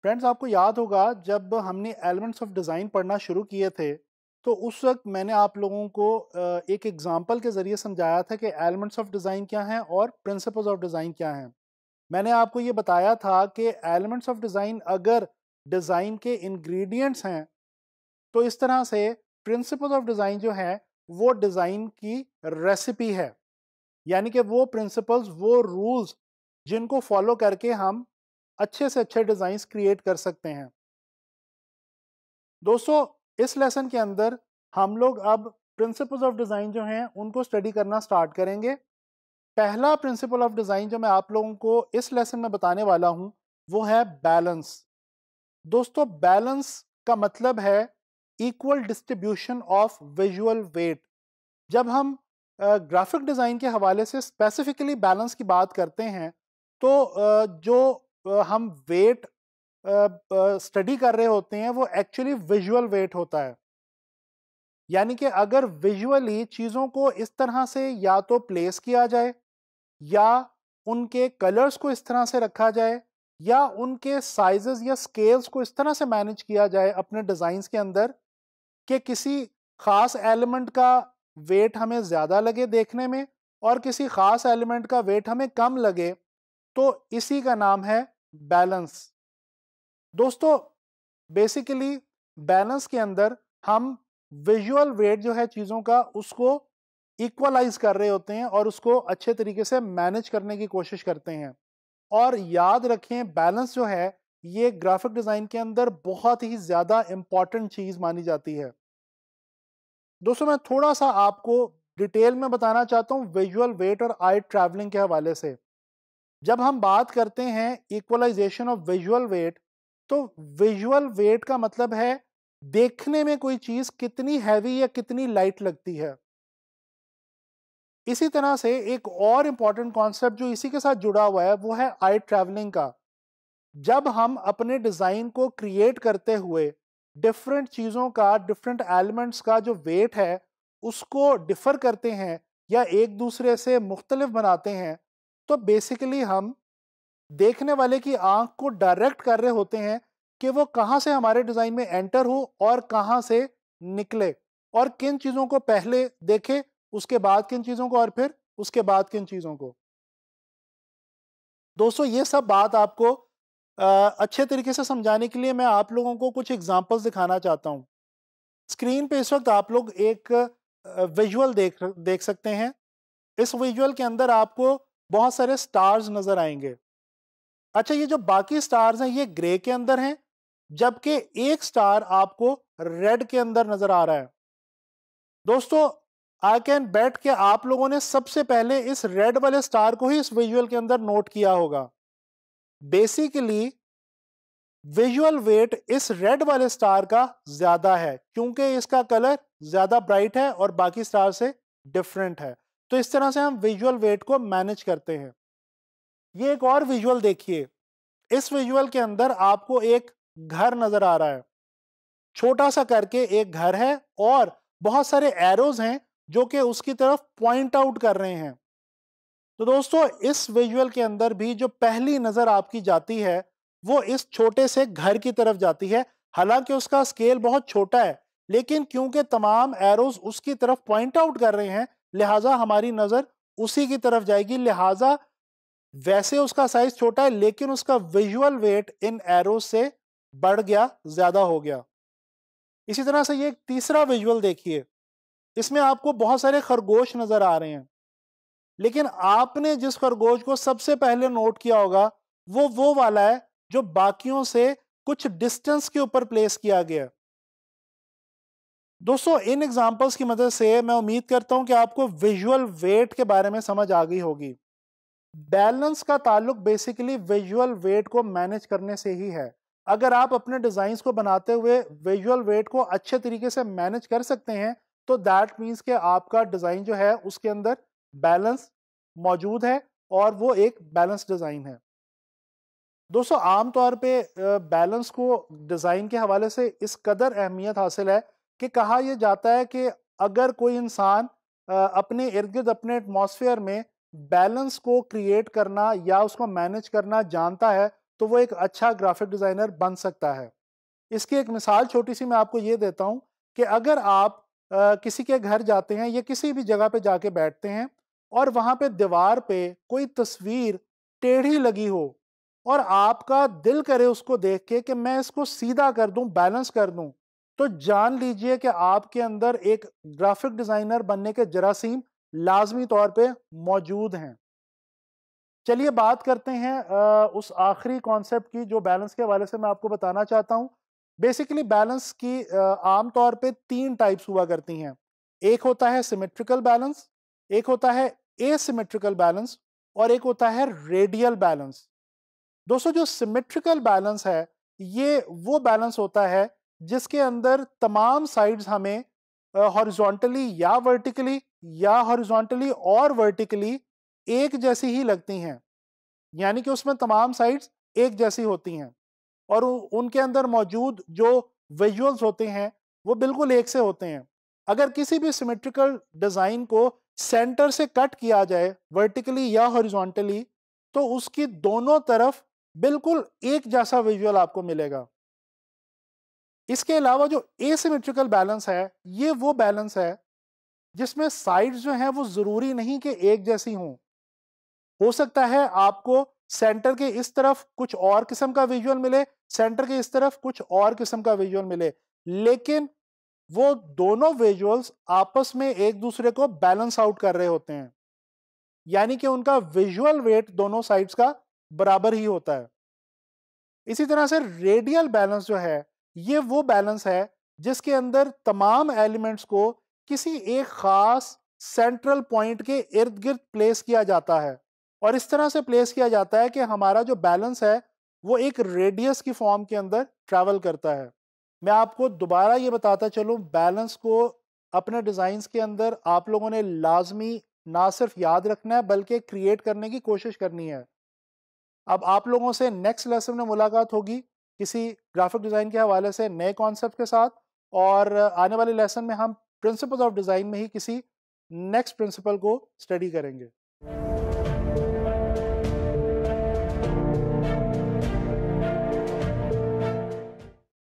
Friends, आपको याद होगा जब हमने एलिमेंट्स ऑफ डिज़ाइन पढ़ना शुरू किए थे तो उस वक्त मैंने आप लोगों को एक एग्जांपल के ज़रिए समझाया था कि एलिमेंट्स ऑफ डिज़ाइन क्या हैं और प्रिंसिपल्स ऑफ डिज़ाइन क्या हैं। मैंने आपको ये बताया था कि एलिमेंट्स ऑफ डिज़ाइन अगर डिज़ाइन के इंग्रेडिएंट्स हैं तो इस तरह से प्रिंसिपल्स ऑफ डिज़ाइन जो है वो डिज़ाइन की रेसिपी है। यानी कि वो प्रिंसिपल्स, वो रूल्स जिनको फॉलो करके हम अच्छे से अच्छे डिज़ाइंस क्रिएट कर सकते हैं। दोस्तों, इस लेसन के अंदर हम लोग अब प्रिंसिपल्स ऑफ डिज़ाइन जो हैं उनको स्टडी करना स्टार्ट करेंगे। पहला प्रिंसिपल ऑफ डिज़ाइन जो मैं आप लोगों को इस लेसन में बताने वाला हूं वो है बैलेंस। दोस्तों, बैलेंस का मतलब है equal distribution of visual weight. जब हम ग्राफिक डिज़ाइन के हवाले से स्पेसिफिकली बैलेंस की बात करते हैं तो जो हम वेट स्टडी कर रहे होते हैं वो एक्चुअली विजुअल वेट होता है। यानी कि अगर विजुअली चीज़ों को इस तरह से या तो प्लेस किया जाए या उनके कलर्स को इस तरह से रखा जाए या उनके साइजेस या स्केल्स को इस तरह से मैनेज किया जाए अपने डिज़ाइंस के अंदर कि किसी ख़ास एलिमेंट का वेट हमें ज़्यादा लगे देखने में और किसी ख़ास एलिमेंट का वेट हमें कम लगे, तो इसी का नाम है बैलेंस। दोस्तों, बेसिकली बैलेंस के अंदर हम विजुअल वेट जो है चीज़ों का उसको इक्वलाइज कर रहे होते हैं और उसको अच्छे तरीके से मैनेज करने की कोशिश करते हैं। और याद रखें, बैलेंस जो है ये ग्राफिक डिज़ाइन के अंदर बहुत ही ज़्यादा इंपॉर्टेंट चीज़ मानी जाती है। दोस्तों, मैं थोड़ा सा आपको डिटेल में बताना चाहता हूँ विजुअल वेट और आई ट्रैवलिंग के हवाले से। जब हम बात करते हैं इक्वलाइजेशन ऑफ विजुअल वेट, तो विजुअल वेट का मतलब है देखने में कोई चीज कितनी हैवी या कितनी लाइट लगती है। इसी तरह से एक और इंपॉर्टेंट कॉन्सेप्ट जो इसी के साथ जुड़ा हुआ है वो है आई ट्रैवलिंग का। जब हम अपने डिजाइन को क्रिएट करते हुए डिफरेंट चीजों का, डिफरेंट एलिमेंट्स का जो वेट है उसको डिफर करते हैं या एक दूसरे से मुख्तलिफ बनाते हैं, तो बेसिकली हम देखने वाले की आंख को डायरेक्ट कर रहे होते हैं कि वो कहां से हमारे डिजाइन में एंटर हो और कहां से निकले, और किन चीजों को पहले देखे, उसके बाद किन चीजों को, और फिर उसके बाद किन चीजों को। दोस्तों, ये सब बात आपको अच्छे तरीके से समझाने के लिए मैं आप लोगों को कुछ एग्जांपल्स दिखाना चाहता हूं। स्क्रीन पे इस वक्त आप लोग एक विजुअल देख सकते हैं। इस विजुअल के अंदर आपको बहुत सारे स्टार्स नजर आएंगे। अच्छा, ये जो बाकी स्टार्स हैं ये ग्रे के अंदर हैं, जबकि एक स्टार आपको रेड के अंदर नजर आ रहा है। दोस्तों, आई कैन बेट कि आप लोगों ने सबसे पहले इस रेड वाले स्टार को ही इस विजुअल के अंदर नोट किया होगा। बेसिकली विजुअल वेट इस रेड वाले स्टार का ज्यादा है क्योंकि इसका कलर ज्यादा ब्राइट है और बाकी स्टार से डिफरेंट है। तो इस तरह से हम विजुअल वेट को मैनेज करते हैं। ये एक और विजुअल देखिए। इस विजुअल के अंदर आपको एक घर नजर आ रहा है। छोटा सा करके एक घर है और बहुत सारे एरोज हैं जो कि उसकी तरफ पॉइंट आउट कर रहे हैं। तो दोस्तों, इस विजुअल के अंदर भी जो पहली नजर आपकी जाती है वो इस छोटे से घर की तरफ जाती है। हालांकि उसका स्केल बहुत छोटा है, लेकिन क्योंकि तमाम एरोज उसकी तरफ पॉइंट आउट कर रहे हैं लिहाजा हमारी नजर उसी की तरफ जाएगी। लिहाजा वैसे उसका साइज छोटा है लेकिन उसका विजुअल वेट इन एरोज से बढ़ गया, ज्यादा हो गया। इसी तरह से ये एक तीसरा विजुअल देखिए। इसमें आपको बहुत सारे खरगोश नजर आ रहे हैं, लेकिन आपने जिस खरगोश को सबसे पहले नोट किया होगा वो वाला है जो बाकियों से कुछ डिस्टेंस के ऊपर प्लेस किया गया। दोस्तों, इन एग्जांपल्स की मदद से मैं उम्मीद करता हूं कि आपको विजुअल वेट के बारे में समझ आ गई होगी। बैलेंस का ताल्लुक बेसिकली विजुअल वेट को मैनेज करने से ही है। अगर आप अपने डिजाइन्स को बनाते हुए विजुअल वेट को अच्छे तरीके से मैनेज कर सकते हैं तो दैट मीन्स कि आपका डिजाइन जो है उसके अंदर बैलेंस मौजूद है और वो एक बैलेंस डिजाइन है। दोस्तों, आमतौर पे बैलेंस को डिजाइन के हवाले से इस कदर अहमियत हासिल है कि कहा यह जाता है कि अगर कोई इंसान अपने इर्द गिर्द, अपने एटमॉस्फेयर में बैलेंस को क्रिएट करना या उसको मैनेज करना जानता है तो वो एक अच्छा ग्राफिक डिज़ाइनर बन सकता है। इसकी एक मिसाल छोटी सी मैं आपको ये देता हूँ कि अगर आप किसी के घर जाते हैं या किसी भी जगह पे जाके बैठते हैं और वहाँ पे दीवार पे कोई तस्वीर टेढ़ी लगी हो और आपका दिल करे उसको देख के कि मैं इसको सीधा कर दूं, बैलेंस कर दूं, तो जान लीजिए कि आपके अंदर एक ग्राफिक डिजाइनर बनने के जरासीम लाजमी तौर पे मौजूद हैं। चलिए बात करते हैं उस आखिरी कॉन्सेप्ट की जो बैलेंस के हवाले से मैं आपको बताना चाहता हूं। बेसिकली बैलेंस की आम तौर पे 3 टाइप्स हुआ करती हैं। एक होता है सिमेट्रिकल बैलेंस, एक होता है एसिमेट्रिकल बैलेंस और एक होता है रेडियल बैलेंस। दोस्तों जो सिमेट्रिकल बैलेंस है, ये वो बैलेंस होता है जिसके अंदर तमाम साइड्स हमें हॉरिजॉन्टली या वर्टिकली या हॉरिजॉन्टली और वर्टिकली एक जैसी ही लगती हैं। यानी कि उसमें तमाम साइड्स एक जैसी होती हैं और उनके अंदर मौजूद जो विजुअल्स होते हैं वो बिल्कुल एक से होते हैं। अगर किसी भी सिमेट्रिकल डिजाइन को सेंटर से कट किया जाए वर्टिकली या हॉरिजॉन्टली, तो उसकी दोनों तरफ बिल्कुल एक जैसा विजुअल आपको मिलेगा। इसके अलावा जो एसिमेट्रिकल बैलेंस है, ये वो बैलेंस है जिसमें साइड्स जो हैं वो जरूरी नहीं कि एक जैसी हों। हो सकता है आपको सेंटर के इस तरफ कुछ और किस्म का विजुअल मिले, सेंटर के इस तरफ कुछ और किस्म का विजुअल मिले, लेकिन वो दोनों विजुअल्स आपस में एक दूसरे को बैलेंस आउट कर रहे होते हैं। यानी कि उनका विजुअल वेट दोनों साइड्स का बराबर ही होता है। इसी तरह से रेडियल बैलेंस जो है, ये वो बैलेंस है जिसके अंदर तमाम एलिमेंट्स को किसी एक खास सेंट्रल पॉइंट के इर्द गिर्द प्लेस किया जाता है और इस तरह से प्लेस किया जाता है कि हमारा जो बैलेंस है वो एक रेडियस की फॉर्म के अंदर ट्रैवल करता है। मैं आपको दोबारा ये बताता चलूं, बैलेंस को अपने डिज़ाइंस के अंदर आप लोगों ने लाजमी ना सिर्फ याद रखना है बल्कि क्रिएट करने की कोशिश करनी है। अब आप लोगों से नेक्स्ट लेसन में मुलाकात होगी किसी ग्राफिक डिज़ाइन के हवाले से नए कॉन्सेप्ट के साथ, और आने वाले लेसन में हम प्रिंसिपल्स ऑफ डिज़ाइन में ही किसी नेक्स्ट प्रिंसिपल को स्टडी करेंगे।